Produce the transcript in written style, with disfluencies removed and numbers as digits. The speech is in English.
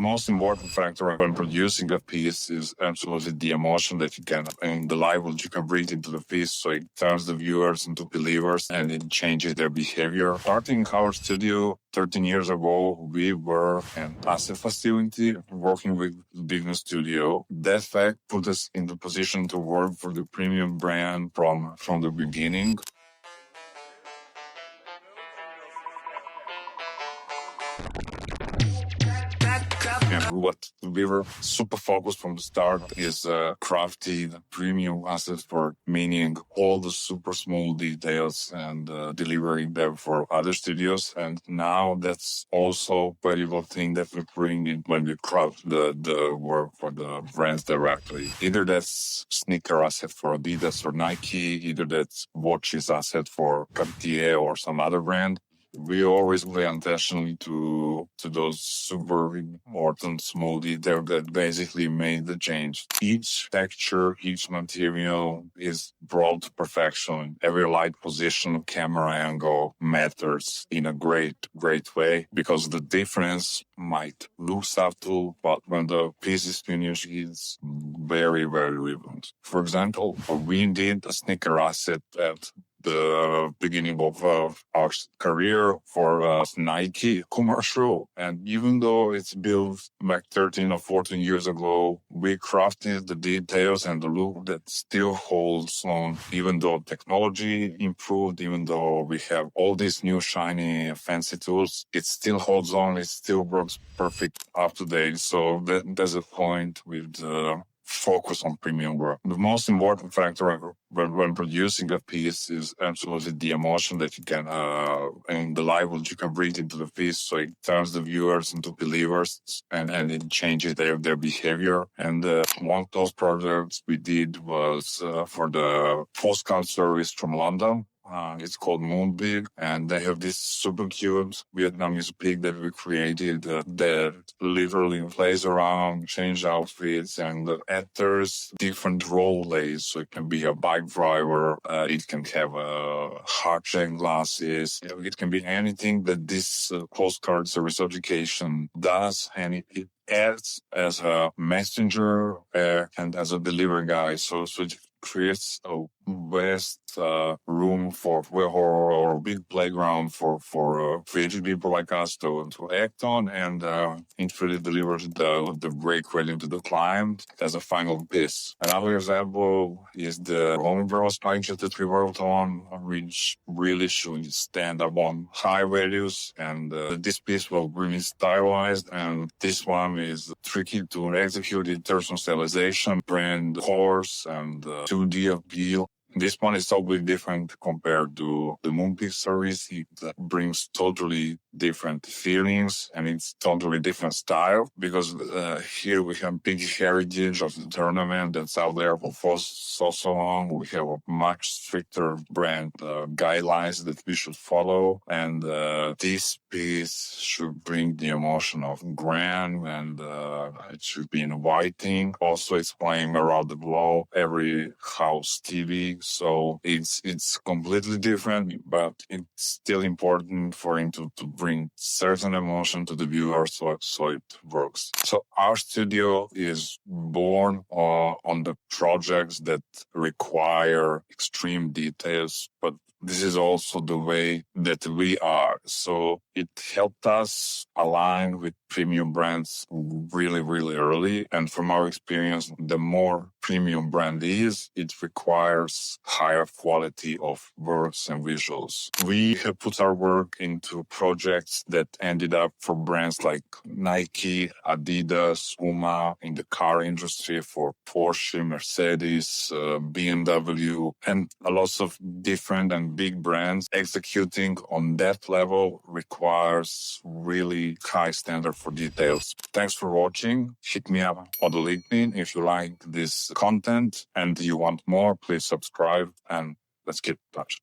most important factor when producing a piece is absolutely the emotion that you can and the life that you can breathe into the piece, so it turns the viewers into believers and it changes their behavior. Starting our studio 13 years ago, we were an asset facility working with business studio. That fact put us in the position to work for the premium brand from the beginning. And what we were super focused from the start is crafting premium assets for meaning all the super small details and delivering them for other studios. And now that's also a valuable thing that we bring in when we craft the work for the brands directly. Either that's sneaker asset for Adidas or Nike, either that's watches asset for Cartier or some other brand. We always pay attention to those super important small details that basically made the change. Each texture, each material is brought to perfection. Every light position, camera angle matters in a great way, because the difference might look subtle, but when the piece is finished, it's very vibrant. For example, we did a sneaker asset at the beginning of our career for Nike commercial. And even though it's built back 13 or 14 years ago, we crafted the details and the look that still holds on, even though technology improved, even though we have all these new shiny fancy tools, it still holds on, it still works perfect up to date. So there's a point with the focus on premium work. The most important factor when producing a piece is absolutely the emotion that you can and the life that you can breathe into the piece, so it turns the viewers into believers and it changes their behavior. And one of those projects we did was for the postcard service from London. It's called Moonpig, and they have this super cute Vietnamese pig that we created that literally plays around, change outfits, and enters different role lays. So it can be a bike driver, it can have heart-shaped glasses, it can be anything that this postcard service education does, and it adds as a messenger and as a delivery guy. So it creates a vast room for or a big playground for creative people like us to act on, and it really delivers the great credit to the client as a final piece. Another example is the Roland Garros package that we worked on, which really should stand up on high values, and this piece was really stylized, and this one is tricky to execute in terms of stylization, brand colors, and 2D appeal. This one is totally different compared to the Moonpig series. It brings totally different feelings, and it's totally different style, because here we have big heritage of the tournament that's out there for so long. We have a much stricter brand guidelines that we should follow, and this piece should bring the emotion of grand, and it should be inviting. Also, it's playing around the globe, every house TV. So it's completely different, but it's still important for him to bring certain emotion to the viewer, so it works. So our studio is born on the projects that require extreme details, but this is also the way that we are. So it helped us align with premium brands really, really early. And from our experience, the more premium brand is, it requires higher quality of works and visuals. We have put our work into projects that ended up for brands like Nike, Adidas, Puma, in the car industry for Porsche, Mercedes, BMW, and a lot of different and big brands. Executing on that level requires really high standard for details. Thanks for watching. Hit me up on the LinkedIn if you like this content and you want more. Please subscribe, and let's keep in touch.